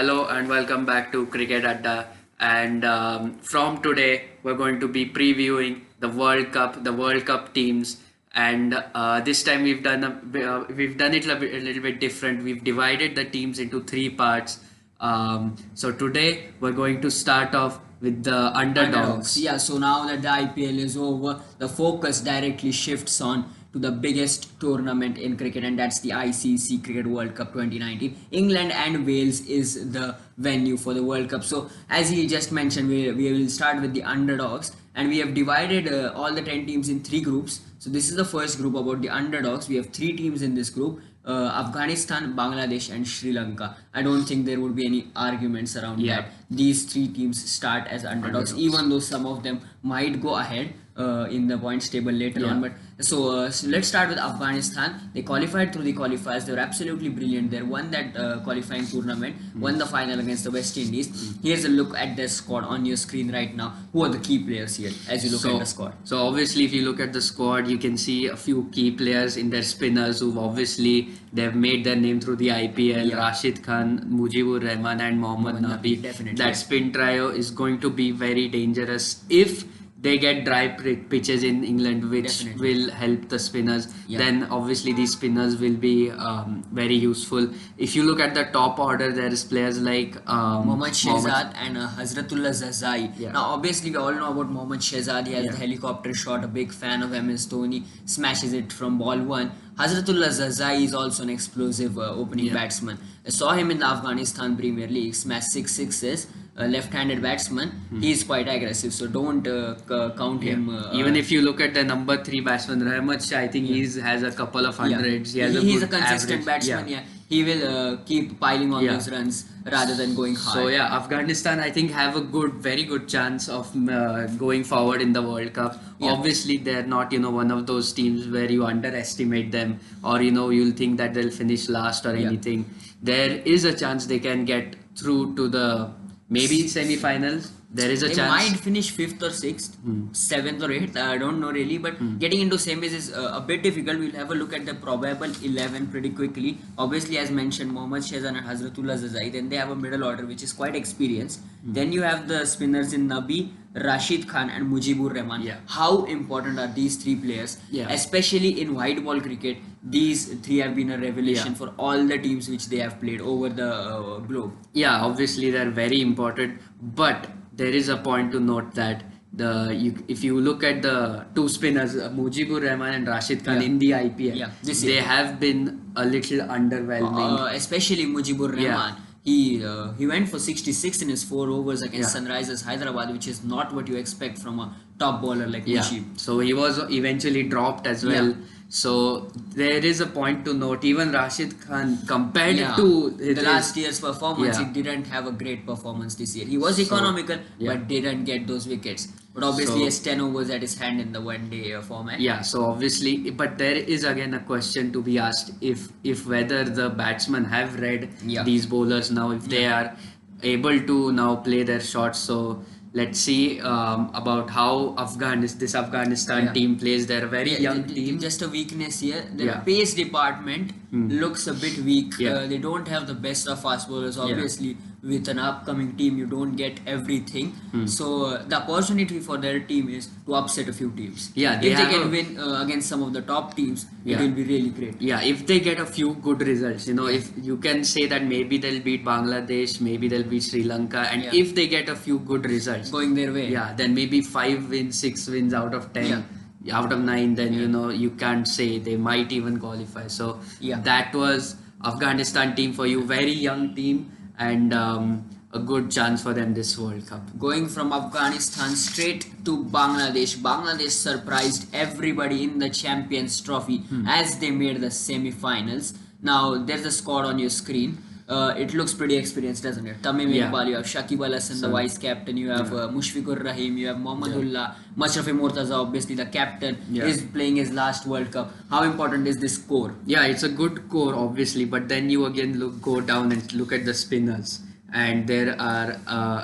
Hello and welcome back to Cricket Adda. And from today, we're going to be previewing the World Cup teams. And this time we've done it a little bit different. We've divided the teams into three parts. So today we're going to start off with the underdogs. Yeah, so now that the IPL is over, the focus directly shifts on to the biggest tournament in cricket, and that's the ICC Cricket World Cup 2019. England and Wales is the venue for the World Cup. So as he just mentioned, we will start with the underdogs, and we have divided all the 10 teams in three groups. So this is the first group about the underdogs. We have three teams in this group. Afghanistan, Bangladesh and Sri Lanka. I don't think there would be any arguments around that. These three teams start as underdogs, even though some of them might go ahead in the points table later on. But so let's start with Afghanistan. They qualified through the qualifiers. They were absolutely brilliant. They won that qualifying tournament, won the final against the West Indies. Here's a look at their squad on your screen right now. Who are the key players here as you look at the squad? So obviously if you look at the squad, you can see a few key players in their spinners who've obviously they've made their name through the IPL. Rashid Khan, Mujibur Rahman and Mohammad Nabi. Definitely. That spin trio is going to be very dangerous if they get dry pitches in England, which will help the spinners. Then obviously these spinners will be very useful. If you look at the top order, there is players like Mohammad Shehzad and Hazratullah Zazai. Now obviously we all know about Mohammad Shehzad. He has the helicopter shot, a big fan of MS Dhoni, smashes it from ball one. Hazratullah Zazai is also an explosive opening batsman. I saw him in the Afghanistan Premier League, smash 6 sixes. A left-handed batsman, he is quite aggressive, so don't count him. Even if you look at the number 3 batsman Rahmat Shah, I think he has a couple of hundreds. He's a consistent batsman. He will keep piling on those runs rather than going hard. So Afghanistan I think have a very good chance of going forward in the World Cup. Obviously they're not one of those teams where you underestimate them or you'll think that they'll finish last or anything. There is a chance they can get through to the maybe semi-finals. There is a chance. They might finish 5th or 6th, 7th or 8th. I don't know really, but getting into semis is a bit difficult. We'll have a look at the probable 11 pretty quickly. Obviously, as mentioned, Mohammad Shehzad and Hazratullah Zazai. Then they have a middle order which is quite experienced. Then you have the spinners in Nabi, Rashid Khan and Mujibur Rahman. How important are these three players? Especially in white ball cricket, these three have been a revelation for all the teams which they have played over the globe. Yeah, obviously they're very important, but there is a point to note that if you look at the two spinners, Mujibur Rahman and Rashid Khan in the IPL, they have been a little underwhelming. Especially Mujibur Rahman. He went for 66 in his 4 overs against Sunrisers Hyderabad, which is not what you expect from a top bowler like Mujib. So he was eventually dropped as well. So there is a point to note, even Rashid Khan compared to the last year's performance, he didn't have a great performance this year. He was economical but didn't get those wickets. But obviously he has 10 overs at his hand in the one-day format. So obviously, but there is again a question to be asked if whether the batsmen have read these bowlers now, if they are able to now play their shots. So let's see about how this Afghanistan team plays. They're a very young team. Just a weakness here. The pace department looks a bit weak. They don't have the best of fast bowlers. Obviously, with an upcoming team, you don't get everything. So the opportunity for their team is to upset a few teams. If they can win against some of the top teams, it will be really great. If they get a few good results, if you can say that maybe they'll beat Bangladesh, maybe they'll beat Sri Lanka, and if they get a few good results going their way, then maybe 5 wins, 6 wins out of 10. Out of 9, then you can't say they might even qualify. So that was Afghanistan team for you, very young team, and a good chance for them this World Cup. Going from Afghanistan straight to Bangladesh. Bangladesh surprised everybody in the Champions Trophy as they made the semi-finals. Now there's a squad on your screen. It looks pretty experienced, doesn't it? Tamim Iqbal, you have Shakib Al Hasan, the vice captain, you have Mushfiqur Rahim, you have Mohammadullah, Mashrafi Mortaza, obviously the captain, is playing his last World Cup. How important is this core? It's a good core, obviously, but then you again go down and look at the spinners. and there are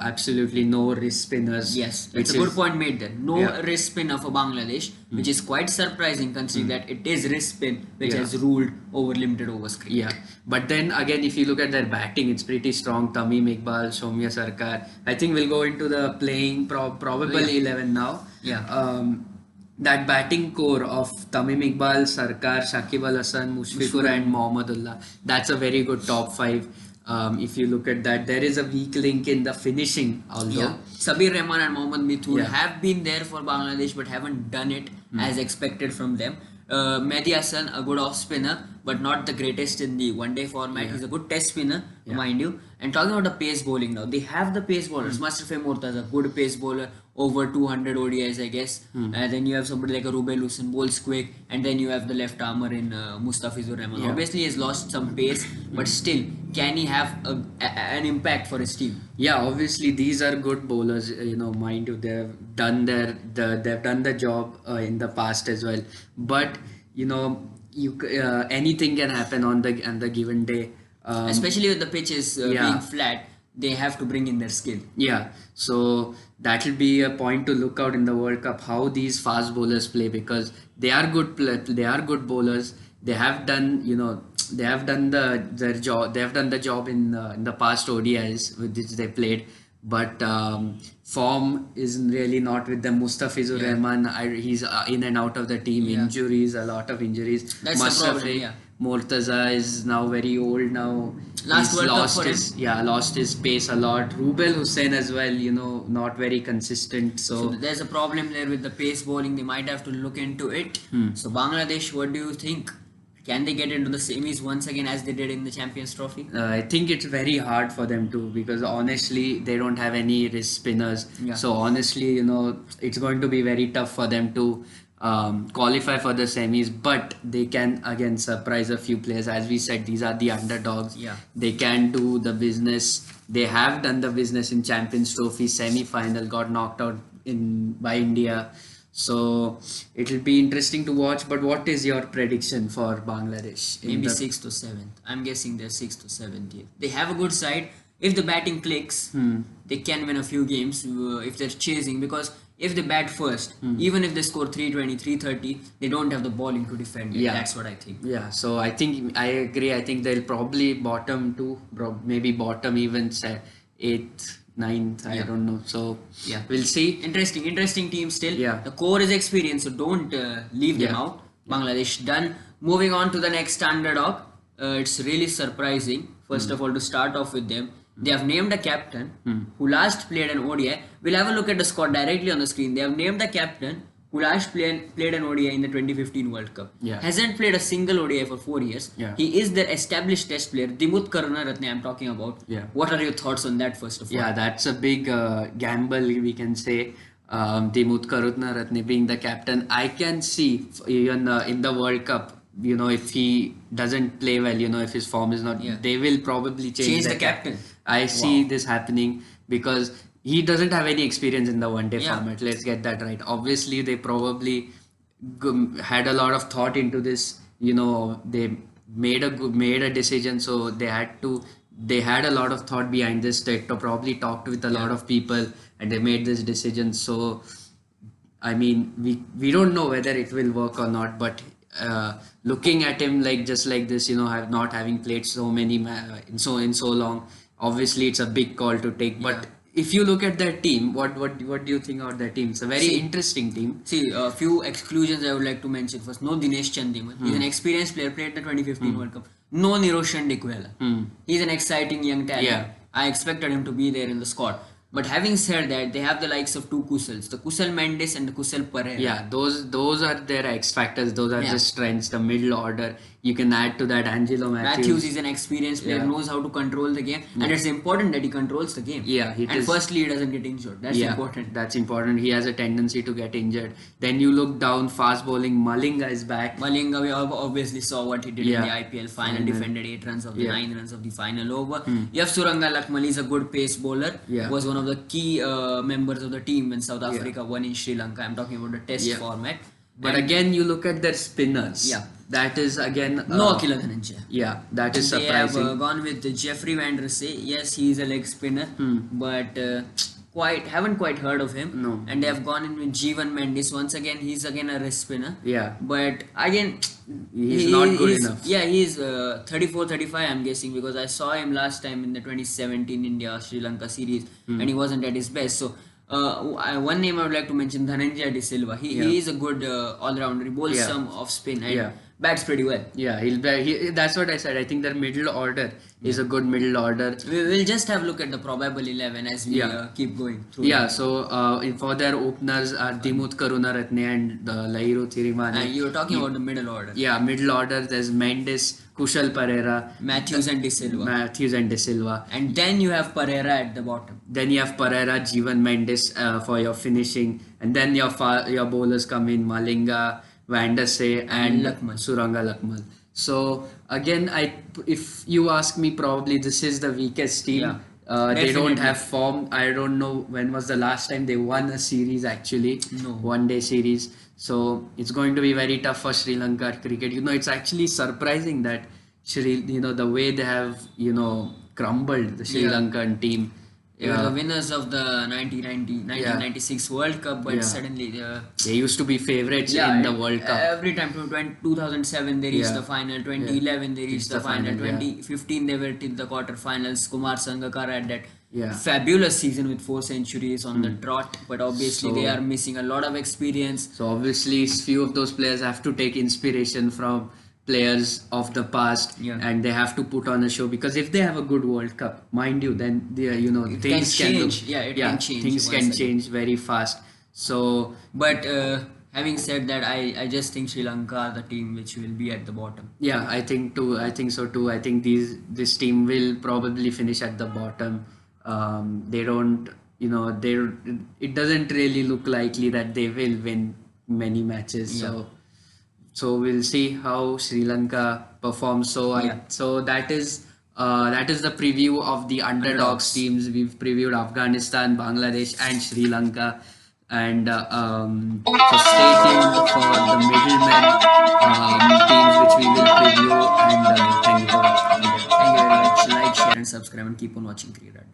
absolutely no wrist spinners. Yes, which that's a good is point made there. No yeah. wrist spinner for Bangladesh, which is quite surprising considering that it is wrist spin which Yeah. has ruled over limited overs cricket. Yeah, but then again, if you look at their batting, it's pretty strong. Tamim Iqbal, Soumya Sarkar. I think we'll go into the playing probable Yeah. 11 now. Yeah. That batting core of Tamim Iqbal, Sarkar, Shakib Al Hasan, Mushfiqur, and Mohammedullah. That's a very good top five. If you look at that, there is a weak link in the finishing, although. Yeah. Sabir Rahman and Mohammad Mithun Yeah. have been there for Bangladesh but haven't done it as expected from them. Mehdi Hassan, a good off spinner, but not the greatest in the one day format. He's a good test spinner, mind you. And talking about the pace bowling now, they have the pace bowlers. Mustafa Mortaza, good pace bowler, over 200 ODIs, I guess. And then you have somebody like a Rubel Hussain, bowls quick, and then you have the left armer in Mustafizur Rahman. Obviously, he has lost some pace, but still, can he have an impact for his team? Yeah, obviously these are good bowlers. Mind you, they've done they've done the job in the past as well. But anything can happen on the given day. Especially with the pitches being flat, they have to bring in their skill. Yeah, so that will be a point to look out in the World Cup how these fast bowlers play, because they are they are good bowlers. They have done they have done their job. They have done the job in the past ODIs with which they played, but form is really not with them. Mustafizur Rahman, he's in and out of the team. Injuries, a lot of injuries. That's the problem. Mortaza is now very old now. Last He's World Cup lost for his lost his pace a lot. Rubel Hussain as well, not very consistent. So there's a problem there with the pace bowling. They might have to look into it. So Bangladesh, what do you think? Can they get into the semis once again as they did in the Champions Trophy? I think it's very hard for them to, because honestly they don't have any wrist spinners. So honestly, it's going to be very tough for them to qualify for the semis, but they can again surprise a few players. As we said, these are the underdogs. They can do the business. They have done the business in Champions Trophy semi-final, got knocked out by India. So it will be interesting to watch. But what is your prediction for Bangladesh? Maybe 6th to 7th. I'm guessing they're 6th to 7th here. They have a good side. If the batting clicks, they can win a few games if they're chasing, because if they bat first, even if they score 320, 330, they don't have the bowling to defend it. That's what I think. Yeah, so I think I agree. I think they'll probably bottom to maybe bottom even 8th, 9th. I don't know. So we'll see. Interesting team still. The core is experienced, so don't leave them out. Bangladesh done. Moving on to the next underdog. It's really surprising. First of all, to start off with them, they have named a captain who last played an ODI. We'll have a look at the squad directly on the screen. They have named the captain who last played an ODI in the 2015 World Cup. Hasn't played a single ODI for 4 years. He is their established test player. Dimut Karunaratne I'm talking about. What are your thoughts on that first of all? Yeah, that's a big gamble, we can say. Dimut Karunaratne being the captain. I can see even in the World Cup, if he doesn't play well, if his form is not, they will probably change the captain. I see this happening because he doesn't have any experience in the one-day format. Let's get that right. Obviously, they probably had a lot of thought into this. They made a decision, so they had a lot of thought behind this. They probably talked with a lot of people, and they made this decision. So, I mean, we don't know whether it will work or not, but looking at him just like this, not having played so many in so long, obviously it's a big call to take. But if you look at their team, what do you think about their team? It's a very interesting team. See, a few exclusions I would like to mention. First, no Dinesh Chandimal. He's an experienced player, played the 2015 World Cup. No Niroshan Dikwela. He's an exciting young talent. I expected him to be there in the squad. But having said that, they have the likes of two Kusals, the Kusal Mendes and the Kusal Pereira. Yeah, those are their X factors. Those are the strengths, the middle order. You can add to that Angelo Matthews. Is an experienced player, knows how to control the game, and it's important that he controls the game. Firstly, he doesn't get injured. That's important. That's important. He has a tendency to get injured. Then you look down, fast bowling. Malinga is back. Malinga, we obviously saw what he did in the IPL final. Defended 8 runs of the 9 runs of the final over. You have Suranga Lakmali, is a good pace bowler. Was one of the key members of the team when South Africa won in Sri Lanka. I'm talking about the test format. But again, you look at their spinners. that is again No Akila Dhananjaya. yeah, that is They have surprising. gone with Jeffrey Van Der Sey. Yes, he is a leg spinner, but haven't quite heard of him. No. And they have gone in with Jeevan Mendis. Once again, he's again a wrist spinner. Yeah. But again, He's not good enough. Yeah, he's 34, 35, I'm guessing, because I saw him last time in the 2017 India Sri Lanka series, and he wasn't at his best. So. One name I would like to mention, Dhananjaya De Silva. He is a good all-rounder. He bowls some off spin and bats pretty well. Yeah, that's what I said. I think their middle order is a good middle order. We'll just have a look at the probable 11 as we keep going through. Yeah, so for their openers are Dimut Karunaratne and Lahiru Thirimani. And you were talking about the middle order. Yeah, middle order. There's Mendes, Kushal Pereira, Matthews and De Silva. And then you have Pereira at the bottom. Then you have Pereira, Jeevan Mendes for your finishing, and then your bowlers come in Malinga, Van Der Sey, and Suranga Lakmal. So again, if you ask me, probably this is the weakest team. They don't have form. I don't know when was the last time they won a series actually. No. One day series. So it's going to be very tough for Sri Lanka cricket. It's actually surprising that the way they have, crumbled the Sri Lankan team. They were the winners of the 1996 World Cup, but suddenly they used to be favorites in the World Cup. Every time, 2007 they reached the final, 2011 they reached the final, 2015 they were till the quarterfinals. Kumar Sangakkara had that fabulous season with 4 centuries on the trot, but obviously they are missing a lot of experience. So obviously few of those players have to take inspiration from players of the past, and they have to put on a show, because if they have a good World Cup, mind you, then things can change. Things can change very fast. So, but having said that, I just think Sri Lanka are the team which will be at the bottom. Yeah, I think so too. I think this team will probably finish at the bottom. They don't, it doesn't really look likely that they will win many matches. So we'll see how Sri Lanka performs. So that is the preview of the underdogs teams. We've previewed Afghanistan, Bangladesh, and Sri Lanka. And so stay tuned for the middlemen teams which we will preview. And thank you for watching. Thank you very much. Like, share, and subscribe, and keep on watching Cricket.